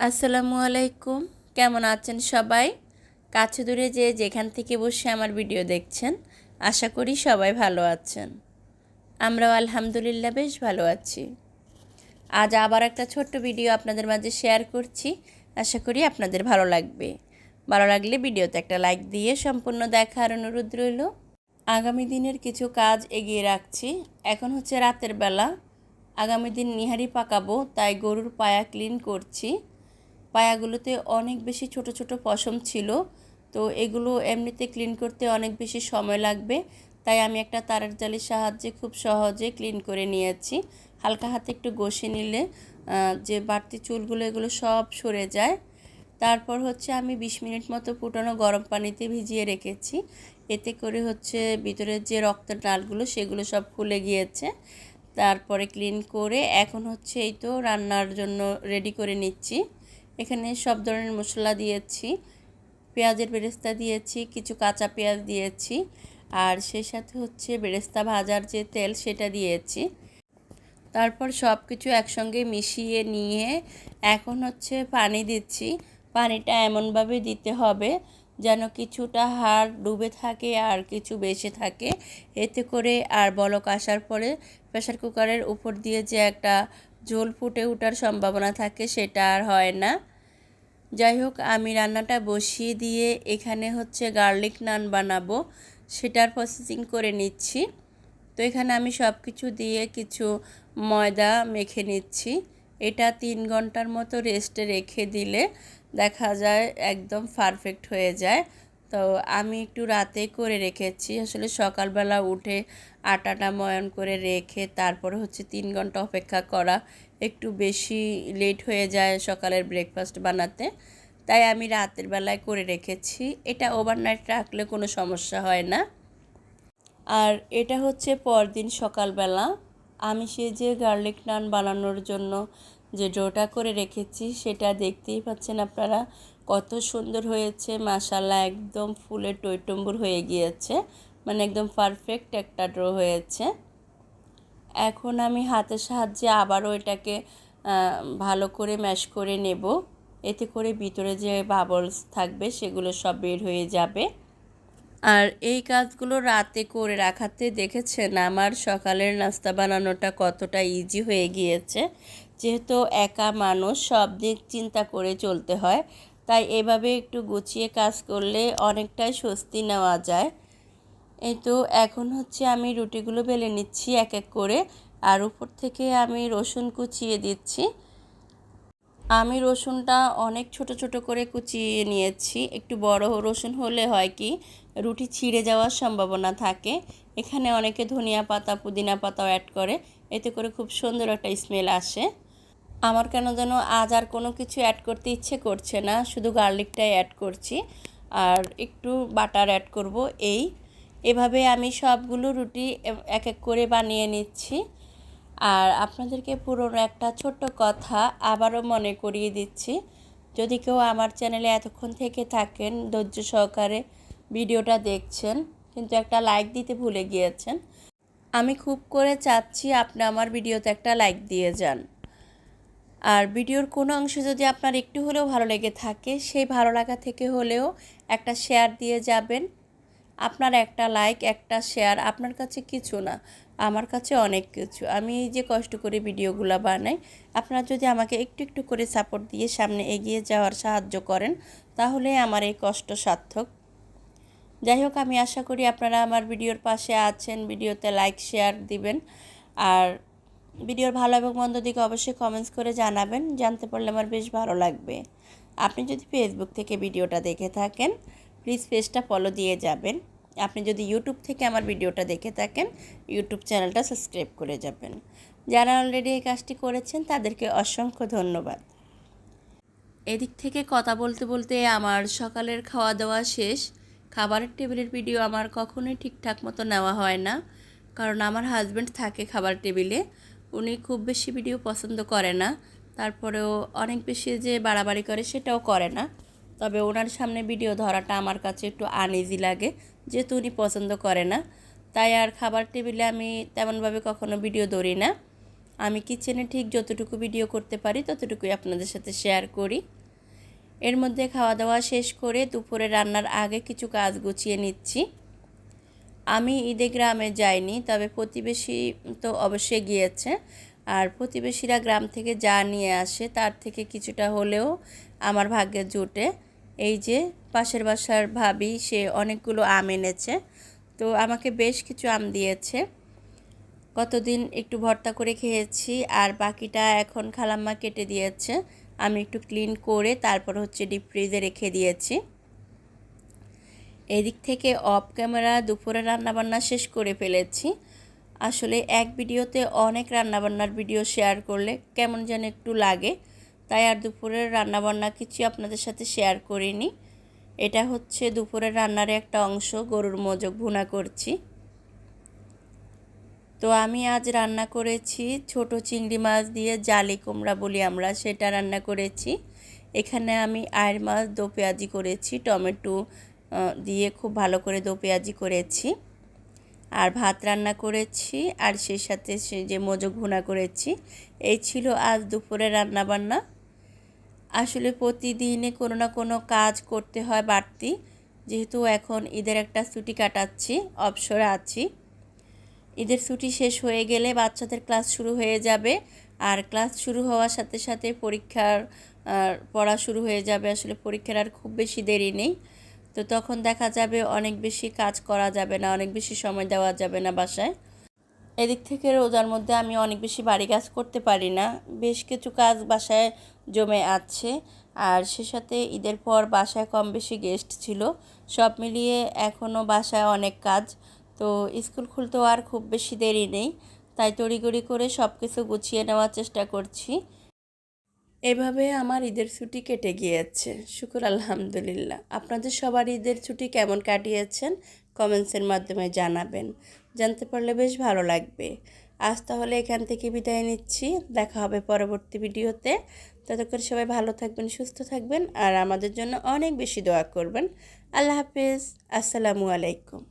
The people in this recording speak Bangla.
আসসালামু আলাইকুম। কেমন আছেন সবাই? কাছে দূরে যে যেখান থেকে বসে আমার ভিডিও দেখছেন, আশা করি সবাই ভালো আছেন। আমরাও আলহামদুলিল্লাহ বেশ ভালো আছি। আজ আবার একটা ছোট্ট ভিডিও আপনাদের মাঝে শেয়ার করছি। আশা করি আপনাদের ভালো লাগবে। ভালো লাগলে ভিডিওতে একটা লাইক দিয়ে সম্পূর্ণ দেখার অনুরোধ রইল। আগামী দিনের কিছু কাজ এগিয়ে রাখছি। এখন হচ্ছে রাতের বেলা। আগামী দিন নিহারি পাকাবো, তাই গরুর পায়া ক্লিন করছি। পায়াগুলোতে অনেক বেশি ছোট ছোট পশম ছিল, তো এগুলো এমনিতে ক্লিন করতে অনেক বেশি সময় লাগবে, তাই আমি একটা তারের জালির সাহায্যে খুব সহজে ক্লিন করে নিয়েছি। হালকা হাতে একটু ঘষে নিলে যে বাড়তি চুলগুলো এগুলো সব সরে যায়। তারপর হচ্ছে আমি 20 মিনিট মতো ফুটানো গরম পানিতে ভিজিয়ে রেখেছি। এতে করে হচ্ছে ভিতরের যে রক্তের নালগুলো সেগুলো সব খুলে গিয়েছে। তারপরে ক্লিন করে এখন হচ্ছে এই তো রান্নার জন্য রেডি করে নিচ্ছি। এখানে সব ধরনের মশলা দিয়েছি, পেঁয়াজের বেরেস্তা দিয়েছি, কিছু কাঁচা পেঁয়াজ দিয়েছি, আর সেই সাথে হচ্ছে বেরেস্তা ভাজার যে তেল সেটা দিয়েছি। তারপর সব কিছু একসঙ্গে মিশিয়ে নিয়ে এখন হচ্ছে পানি দিচ্ছি। পানিটা এমনভাবে দিতে হবে যেন কিছুটা হাড় ডুবে থাকে আর কিছু বেঁচে থাকে। এতে করে আর বলক আসার পরে প্রেসার কুকারের উপর দিয়ে যে একটা ঝোল ফুটে ওঠার সম্ভাবনা থাকে সেটা আর হয় না। যাই হোক, আমি রান্নাটা বসিয়ে দিয়ে এখানে হচ্ছে গার্লিক নান বানাবো, সেটার প্রসেসিং করে নিচ্ছি। তো এখানে আমি সব কিছু দিয়ে কিছু ময়দা মেখে নিচ্ছি। এটা 3 ঘন্টার মতো রেস্টে রেখে দিলে দেখা যায় একদম পারফেক্ট হয়ে যায়। তো আমি একটু রাতে করে রেখেছি, আসলে সকালবেলা উঠে আটাটা ময়ান করে রেখে তারপরে হচ্ছে 3 ঘন্টা অপেক্ষা করা একটু বেশি লেট হয়ে যায় সকালের ব্রেকফাস্ট বানাতে, তাই আমি রাতের বেলায় করে রেখেছি। এটা ওভারনাইট রাখলে কোনো সমস্যা হয় না। আর এটা হচ্ছে পরদিন সকালবেলা আমি সেই যে গার্লিক নান বানানোর জন্য যে ডোটা করে রেখেছি সেটা দেখতেই পাচ্ছেন আপনারা, কত সুন্দর হয়েছে মাশাআল্লাহ, একদম ফুলে টইটুম্বুর হয়ে গিয়েছে, মানে একদম পারফেক্ট একটা ডো হয়েছে। এখন আমি হাতের সাহায্যে আবারও এটাকে ভালো করে ম্যাশ করে নেব। এতে করে ভিতরে যে বাবলস থাকবে সেগুলো সব বের হয়ে যাবে। আর এই কাজগুলো রাতে করে রাখাতে দেখেছেন আমার সকালের নাস্তা বানানোটা কতটা ইজি হয়ে গিয়েছে। যেহেতু একা মানুষ, সব দিক চিন্তা করে চলতে হয়, তাই এভাবে একটু গুছিয়ে কাজ করলে অনেকটাই স্বস্তি নেওয়া যায়। এই তো এখন হচ্ছে আমি রুটিগুলো বেলে নিচ্ছি এক এক করে, আর উপর থেকে আমি রসুন কুচিয়ে দিচ্ছি। আমি রসুনটা অনেক ছোট ছোট করে কুচিয়ে নিয়েছি। একটু বড় রসুন হলে হয় কি রুটি ছিঁড়ে যাওয়ার সম্ভাবনা থাকে। এখানে অনেকে ধনিয়া পাতা পুদিনা পাতাও অ্যাড করে, এতে করে খুব সুন্দর একটা স্মেল আসে। আমার কেন যেন আজ আর কোনো কিছু অ্যাড করতে ইচ্ছে করছে না, শুধু গার্লিকটাই অ্যাড করছি আর একটু বাটার অ্যাড করব। এভাবে আমি সবগুলো রুটি এক এক করে বানিয়ে নিচ্ছি। আর আপনাদেরকে পুরনো একটা ছোট্ট কথা আবারও মনে করিয়ে দিচ্ছি, যদি কেউ আমার চ্যানেলে এতক্ষণ থেকে থাকেন ধৈর্য সহকারে ভিডিওটা দেখছেন কিন্তু একটা লাইক দিতে ভুলে গিয়েছেন, আমি খুব করে চাচ্ছি আপনি আমার ভিডিওতে একটা লাইক দিয়ে যান। আর ভিডিওর কোনো অংশ যদি আপনার একটু হলেও ভালো লেগে থাকে, সেই ভালো লাগা থেকে হলেও একটা শেয়ার দিয়ে যাবেন। আপনার একটা লাইক একটা শেয়ার আপনার কাছে কিছু না, আমার কাছে অনেক কিছু। আমি এই যে কষ্ট করে ভিডিওগুলো বানাই, আপনারা যদি আমাকে একটু একটু করে সাপোর্ট দিয়ে সামনে এগিয়ে যাওয়ার সাহায্য করেন, তাহলে আমার এই কষ্ট সার্থক। যাই হোক, আমি আশা করি আপনারা আমার ভিডিওর পাশে আছেন, ভিডিওতে লাইক শেয়ার দিবেন, আর ভিডিওর ভালো এবং মন্দ দিকে অবশ্যই কমেন্টস করে জানাবেন, জানতে পারলে আমার বেশ ভালো লাগবে। আপনি যদি ফেসবুক থেকে ভিডিওটা দেখে থাকেন প্লিজ পেজটা ফলো দিয়ে যাবেন। আপনি যদি ইউটিউব থেকে আমার ভিডিওটা দেখে থাকেন ইউটিউব চ্যানেলটা সাবস্ক্রাইব করে যাবেন। যারা অলরেডি এই কাজটি করেছেন তাদেরকে অসংখ্য ধন্যবাদ। এদিক থেকে কথা বলতে বলতে আমার সকালের খাওয়া দাওয়া শেষ। খাবারের টেবিলের ভিডিও আমার কখনোই ঠিকঠাক মতো নেওয়া হয় না, কারণ আমার হাজব্যান্ড থাকে খাবার টেবিলে, উনি খুব বেশি ভিডিও পছন্দ করে না। তারপরেও অনেক বেশি যে বাড়াবাড়ি করে সেটাও করে না, তবে ওনার সামনে ভিডিও ধরাটা আমার কাছে একটু আনইজি লাগে, যেহেতু উনি পছন্দ করে না। তাই আর খাবার টেবিলে আমি তেমনভাবে কখনো ভিডিও ধরি না। আমি কিচেনে ঠিক যতটুকু ভিডিও করতে পারি ততটুকুই আপনাদের সাথে শেয়ার করি। এর মধ্যে খাওয়া দাওয়া শেষ করে দুপুরে রান্নার আগে কিছু কাজ গুছিয়ে নিচ্ছি। আমি ঈদে গ্রামে যাইনি, তবে প্রতিবেশী তো অবশ্যই গিয়েছে। আর প্রতিবেশীরা গ্রাম থেকে যা নিয়ে আসে তার থেকে কিছুটা হলেও আমার ভাগ্যে জোটে। এই যে পাশের বাসার ভাবি, সে অনেকগুলো আম এনেছে, তো আমাকে বেশ কিছু আম দিয়েছে। কতদিন একটু ভর্তা করে খেয়েছি, আর বাকিটা এখন খালাম্মা কেটে দিয়েছে। আমি একটু ক্লিন করে তারপর ডিপ ফ্রিজে রেখে দিয়েছি। এদিক থেকে অফ ক্যামেরা দুপুরে রান্নাবান্না শেষ করে ফেলেছি। আসলে এক ভিডিওতে অনেক রান্নাবান্নার ভিডিও শেয়ার করলে কেমন যেন একটু লাগে, তাই আর দুপুরের রান্নাবান্না কিছু আপনাদের সাথে শেয়ার করিনি। এটা দুপুরের রান্নার একটা অংশ, গরুর মোজক ভুনা করছি। তো আমি আজ রান্না করেছি ছোট চিংড়ি মাছ দিয়ে জালি কুমড়া বলি আমরা, সেটা রান্না করেছি। এখানে আমি আয়ের মাছ দো পেঁয়াজি করেছি, টমেটো দিয়ে খুব ভালো করে দো পেঁয়াজি করেছি। আর ভাত রান্না করেছি, আর সেই সাথে সে যে মোজক ভুনা করেছি। এই ছিল আজ দুপুরে রান্নাবান্না। আসলে প্রতিদিনে কোনো না কোনো কাজ করতে হয় বাড়তি, যেহেতু এখন ঈদের একটা ছুটি কাটাচ্ছি, অবসরে আছি। ঈদের ছুটি শেষ হয়ে গেলে বাচ্চাদের ক্লাস শুরু হয়ে যাবে, আর ক্লাস শুরু হওয়ার সাথে সাথে পরীক্ষার পড়া শুরু হয়ে যাবে। আসলে পরীক্ষার আর খুব বেশি দেরি নেই, তো তখন দেখা যাবে অনেক বেশি কাজ করা যাবে না, অনেক বেশি সময় দেওয়া যাবে না বাসায়। এদিক থেকে রোজার মধ্যে আমি অনেক বেশি বাড়ি কাজ করতে পারি না, বেশ কিছু কাজ বাসায় জমে আছে। আর সে সাথে ঈদের পর বাসায় কম বেশি গেস্ট ছিল, সব মিলিয়ে এখনও বাসায় অনেক কাজ। তো স্কুল খুলতেও আর খুব বেশি দেরি নেই, তাই তড়িঘড়ি করে সব কিছু গুছিয়ে নেওয়ার চেষ্টা করছি। এভাবে আমার ঈদের ছুটি কেটে গিয়েছে, শুকর আলহামদুলিল্লাহ। আপনাদের সবার ঈদের ছুটি কেমন কাটিয়েছেন কমেন্টসের মাধ্যমে জানাবেন, জানতে পারলে বেশ ভালো লাগবে। আজ তাহলে এখান থেকে বিদায় নিচ্ছি, দেখা হবে পরবর্তী ভিডিওতে। ততক্ষণ সবাই ভালো থাকবেন, সুস্থ থাকবেন, আর আমাদের জন্য অনেক বেশি দোয়া করবেন। আল্লাহ হাফেজ, আসসালামু আলাইকুম।